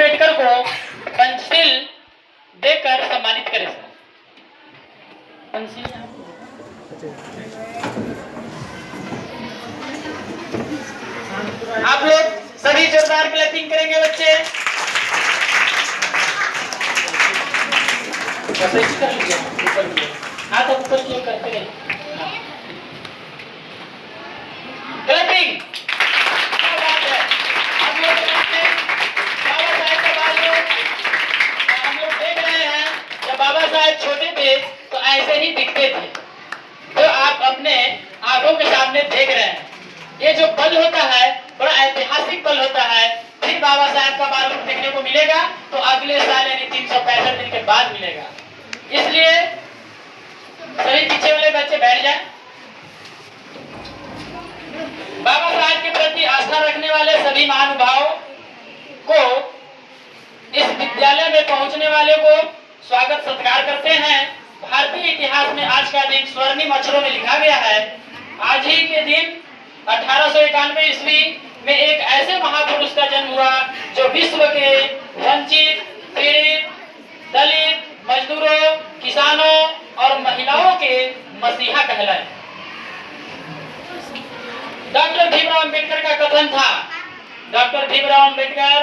अंबेडकर को पंचशील देकर सम्मानित करें सर। पंचशील आप लोग सभी जोरदार क्लैपिंग करेंगे बच्चे। हाँ तो ऊपर क्यों करते हैं क्लैपिंग। क्या बात है। आप लोग बाबा साहेब के बारे में हम लोग देख रहे हैं, जब बाबा साहेब छोटे थे तो ऐसे ही दिखते थे जो आप अपने आंखों के सामने देख रहे हैं। ये जो पल होता है बड़ा ऐतिहासिक पल होता है। फिर बाबा साहेब का बारूद देखने को मिलेगा तो अगले साल यानी 365 दिन के बाद मिलेगा। इसलिए सभी पीछे वाले बच्चे बैठ जाएं। बाबा साहेब के प्रति आस्था रखने वाले सभी महानुभावों को इस विद्यालय में पहुंचने वाले को स्वागत सत्कार करते हैं। भारतीय इतिहास में आज का दिन स्वर्णिम अक्षरों में लिखा गया है। आज ही के दिन 1891 ईस्वी में एक ऐसे महापुरुष का जन्म हुआ जो विश्व के वंचित, पीड़ित, दलित, मजदूरों, किसानों और महिलाओं के मसीहा कहलाए। डॉक्टर भीमराव अंबेडकर का कथन था। डॉक्टर भीमराव अंबेडकर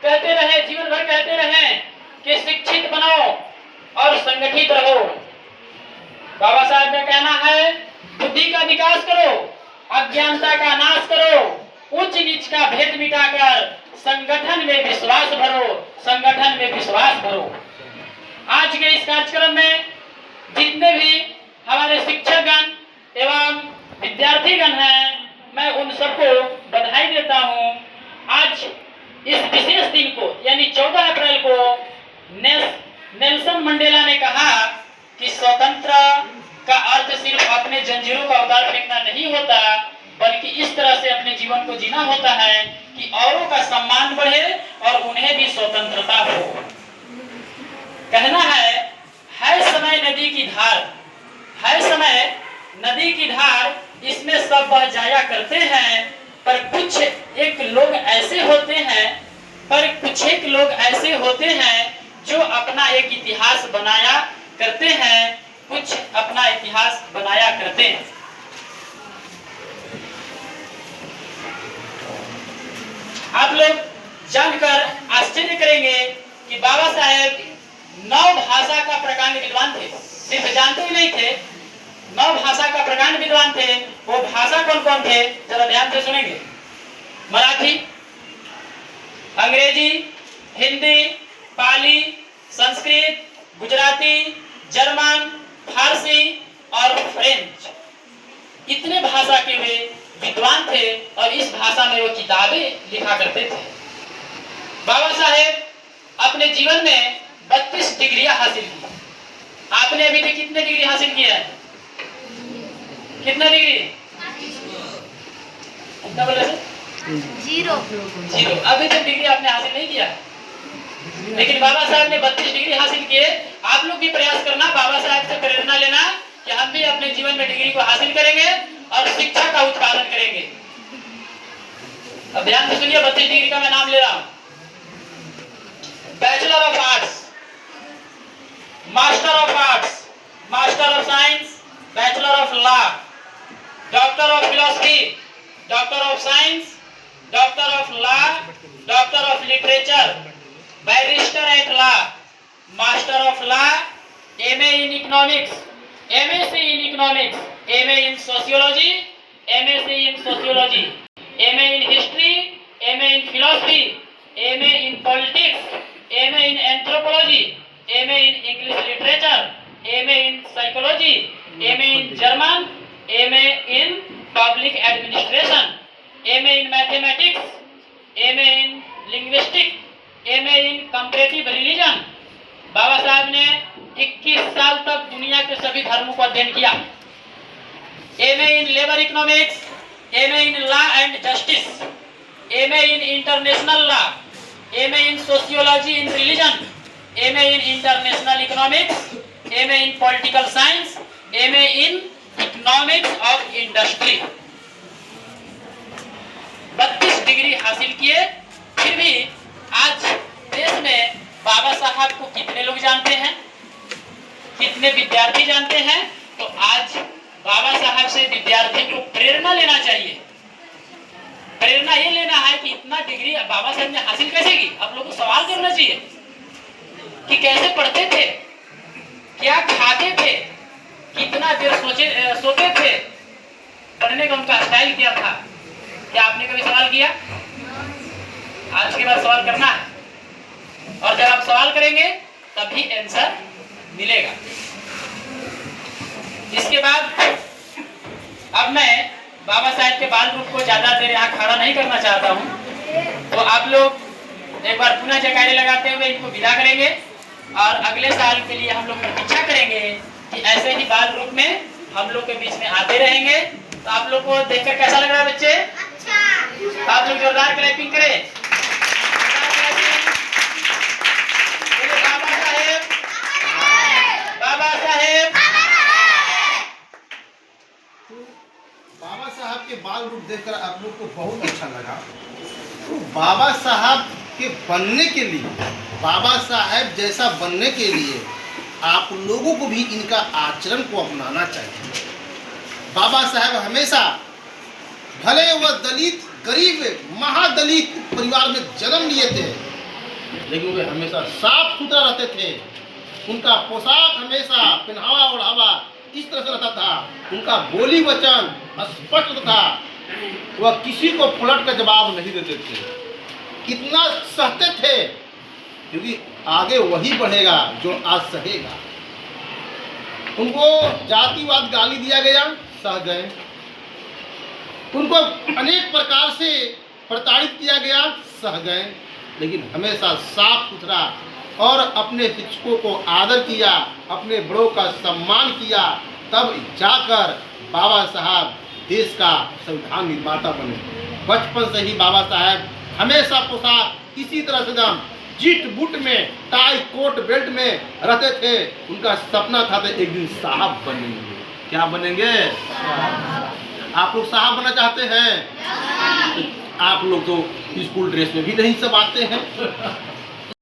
कहते रहे, जीवन भर कहते रहे कि शिक्षित बनो और संगठित रहो। बाबा साहब का कहना है बुद्धि का विकास करो, अज्ञानता का नाश करो, उच्च नीच का भेद मिटाकर संगठन में विश्वास भरो, संगठन में विश्वास भरो। आज के इस कार्यक्रम में जितने भी हमारे शिक्षकगण एवं विद्यार्थीगण हैं, मैं उन सबको बधाई देता हूं। आज इस विशेष दिन को यानी 14 अप्रैल को नेल्सन मंडेला ने कहा कि स्वतंत्र का अर्थ सिर्फ अपने जंजीरों का उतार फेंकना नहीं होता, बल्कि इस तरह से अपने जीवन को जीना होता है कि औरों का सम्मान बढ़े और उन्हें भी स्वतंत्रता हो। कहना है समय नदी की धार, है समय नदी की धार, इसमें सब बह जाया करते हैं, पर कुछ एक लोग ऐसे होते हैं जो अपना एक इतिहास बनाया करते हैं, कुछ अपना इतिहास बनाया करते हैं। आप लोग जानकर आश्चर्य करेंगे कि बाबा साहेब 9 भाषा का प्रकांड विद्वान थे। सिर्फ जानते ही नहीं थे, 9 भाषा का प्रकांड विद्वान थे। वो भाषा कौन कौन थे जरा ध्यान से सुनेंगे। मराठी, अंग्रेजी, हिंदी, पाली, संस्कृत, गुजराती, जर्मन, फारसी और फ्रेंच। इतने भाषा के वे विद्वान थे और इस भाषा में वो किताबें लिखा करते थे। बाबा साहेब अपने जीवन में 32 डिग्रियां हासिल की। आपने अभी तक कितने डिग्री हासिल किया है? कितना डिग्री? कितना बोले सर? 0। अभी तक डिग्री आपने हासिल नहीं किया, लेकिन बाबा साहब ने 32 डिग्री हासिल किए। आप लोग भी प्रयास करना, बाबा साहब से प्रेरणा लेना कि हम भी अपने जीवन में डिग्री को हासिल करेंगे और शिक्षा का उत्पादन करेंगे। अब ध्यान से सुनिए, 32 डिग्री का मैं नाम ले रहा हूं। Bachelor of arts, master of arts, master of science, bachelor of law, doctor of philosophy, doctor of science, doctor of law, doctor of literature, barrister at law, master of law, MA in economics, MSc in economics, MA in sociology, MSc in sociology, MA in history, MA in philosophy, MA in politics, MA in anthropology, MA in English literature, MA in psychology, MA in German, MA in public administration, MA in mathematics, MA in linguistic, MA in comparative religion. Baba Saheb ने 21 साल तक दुनिया के सभी धर्मों को अध्ययन किया। MA in labour economics, MA in law and justice, MA in international law, MA in sociology in religion, MA in international economics, MA in political science, MA in economics of industry. 32 degree हासिल किए, फिर भी आज बाबा साहब को कितने लोग जानते हैं, कितने विद्यार्थी जानते हैं? तो आज बाबा साहब से विद्यार्थियों को प्रेरणा लेना चाहिए। प्रेरणा ये लेना है कि इतना डिग्री बाबा साहब ने हासिल कैसे की। आप लोगों को सवाल करना चाहिए कि कैसे पढ़ते थे, क्या खाते थे, कितना देर सोते थे, पढ़ने का उनका स्टाइल क्या था। क्या आपने कभी सवाल किया? आज के बाद सवाल करना है, और जब आप सवाल करेंगे तभी आंसर मिलेगा। इसके बाद अब मैं बाबा साहब के बाल रूप को ज्यादा देर यहाँ खड़ा नहीं करना चाहता हूँ, तो आप लोग एक बार पुनः जयकारे लगाते हुए इनको विदा करेंगे, और अगले साल के लिए हम लोग प्रतीक्षा करेंगे कि ऐसे ही बाल रूप में हम लोग के बीच में आते रहेंगे। तो आप लोग को देखकर कैसा लग रहा है बच्चे? अच्छा। आप लोग जोरदार क्लैपिंग करें। बाबा साहेब, बाबा साहेब। बाबा साहब के बाल रूप देखकर आप लोग को बहुत अच्छा लगा। तो बाबा साहब के बनने के लिए, बाबा साहब जैसा बनने के लिए आप लोगों को भी इनका आचरण को अपनाना चाहिए। बाबा साहब हमेशा, भले वह दलित, गरीब, महादलित परिवार में जन्म लिए थे, लेकिन वे हमेशा साफ सुथरा रहते थे। उनका पोशाक हमेशा, पहनावा ओढ़ावा इस तरह से रहता था। उनका बोली वचन स्पष्ट था। वह किसी को पलट कर जवाब नहीं देते थे। इतना सहते थे क्योंकि आगे वही बढ़ेगा जो आज सहेगा। उनको जातिवाद गाली दिया गया, सह गए। उनको अनेक प्रकार से प्रताड़ित किया गया, सह गए। लेकिन हमेशा साफ सुथरा और अपने शिक्षकों को आदर किया, अपने बड़ों का सम्मान किया, तब जाकर बाबा साहब देश का संविधान निर्माता बने। बचपन से ही बाबा साहब हमेशा पोशाक इसी तरह से एकदम जीट बूट में, टाई कोट बेल्ट में रहते थे। उनका सपना था तो एक दिन साहब बनेंगे। क्या बनेंगे? आप लोग साहब बनना चाहते हैं? आप लोग तो स्कूल ड्रेस में भी नहीं सब आते हैं।